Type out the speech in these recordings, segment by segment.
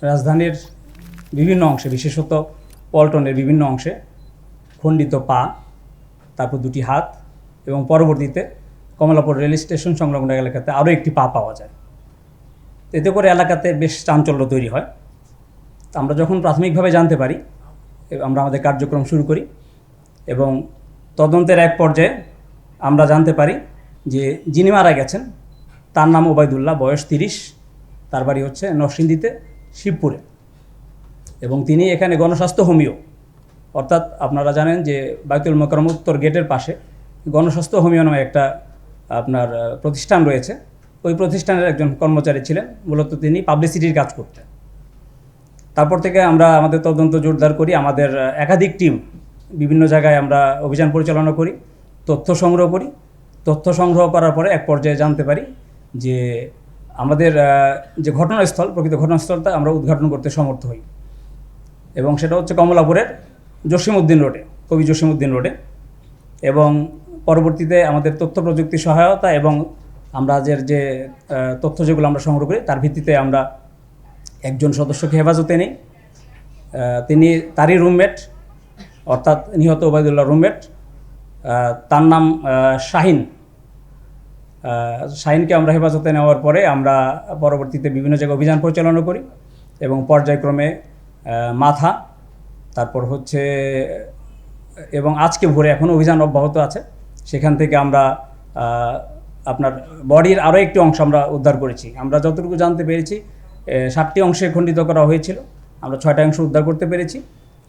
রাজধানীর বিভিন্ন অংশে, বিশেষত পল্টনের বিভিন্ন অংশে খণ্ডিত পা, তারপর দুটি হাত এবং পরবর্তীতে কমলাপুর রেল স্টেশন সংলগ্ন এলাকাতে আরও একটি পা পাওয়া যায়। এতে করে এলাকাতে বেশ চাঞ্চল্য তৈরি হয়। আমরা যখন প্রাথমিকভাবে জানতে পারি, আমরা আমাদের কার্যক্রম শুরু করি এবং তদন্তের এক পর্যায়ে আমরা জানতে পারি যে যিনি মারা গেছেন তার নাম ওবায়দুল্লাহ, বয়স 30, তার বাড়ি হচ্ছে নরসিংদীতে শিবপুরে এবং তিনি এখানে গণস্বাস্থ্য হোমিও, অর্থাৎ আপনারা জানেন যে বায়তুল মোকাররম উত্তর গেটের পাশে গণস্বাস্থ্য হোমিও নামে একটা আপনার প্রতিষ্ঠান রয়েছে। ওই প্রতিষ্ঠানের একজন কর্মচারী ছিলেন, মূলত তিনি পাবলিসিটির কাজ করতেন। তারপর থেকে আমরা আমাদের তদন্ত জোরদার করি, আমাদের একাধিক টিম বিভিন্ন জায়গায় আমরা অভিযান পরিচালনা করি, তথ্য সংগ্রহ করি। তথ্য সংগ্রহ করার পরে এক পর্যায়ে জানতে পারি যে আমাদের যে ঘটনাস্থল, প্রকৃত ঘটনাস্থলটা আমরা উদ্ঘাটন করতে সমর্থ হই এবং সেটা হচ্ছে কমলাপুরের জসিমউদ্দিন রোডে, কবি জসিমউদ্দিন রোডে। এবং পরবর্তীতে আমাদের তথ্য প্রযুক্তি সহায়তা এবং আমরা যে তথ্য যেগুলো আমরা সংগ্রহ করি তার ভিত্তিতে আমরা একজন সদস্যকে হেফাজতে নিই। তিনি তারই রুমমেট, অর্থাৎ নিহত ওবায়দুল্লাহ রুমমেট, তার নাম শাহিন। শাহিনকে আমরা হেফাজতে নেওয়ার পরে আমরা পরবর্তীতে বিভিন্ন জায়গায় অভিযান পরিচালনা করি এবং পর্যায়ক্রমে মাথা, তারপর হচ্ছে এবং আজকে ভোরে এখনও অভিযান অব্যাহত আছে। সেখান থেকে আমরা আপনার বডির আরও একটি অংশ আমরা উদ্ধার করেছি। আমরা যতটুকু জানতে পেরেছি 7টি অংশে খণ্ডিত করা হয়েছিল, আমরা 6টা অংশ উদ্ধার করতে পেরেছি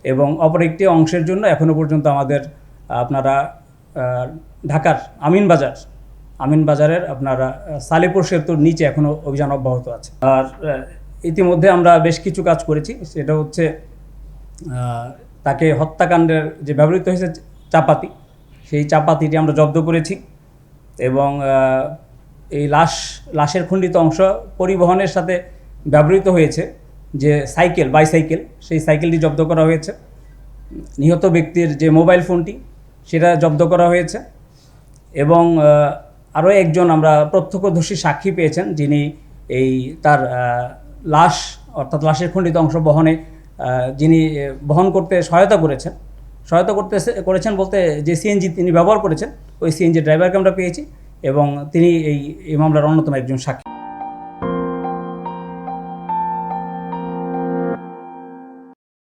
এবং অপর একটি অংশের জন্য এখনও পর্যন্ত আমাদের আপনারা ঢাকার আমিনবাজারের আপনারা সালেপুর সেতুর নিচে এখনও অভিযান অব্যাহত আছে। আর ইতিমধ্যে আমরা বেশ কিছু কাজ করেছি, সেটা হচ্ছে তাকে হত্যাকাণ্ডের যে ব্যবহৃত হয়েছে চাপাতি, সেই চাপাতিটি আমরা জব্দ করেছি এবং এই লাশের খণ্ডিত অংশ পরিবহনের সাথে ব্যবহৃত হয়েছে যে বাইসাইকেল, সেই সাইকেলটি জব্দ করা হয়েছে। নিহত ব্যক্তির যে মোবাইল ফোনটি সেটা জব্দ করা হয়েছে এবং আরও একজন আমরা প্রত্যক্ষদর্শী সাক্ষী পেয়েছেন, যিনি এই তার লাশ, অর্থাৎ লাশের খণ্ডিত অংশ যিনি বহন করতে সহায়তা করেছেন বলতে যে সিএনজি তিনি ব্যবহার করেছেন, ওই সিএনজি ড্রাইভারকে আমরা পেয়েছি এবং তিনি এই মামলার অন্যতম একজন সাক্ষী।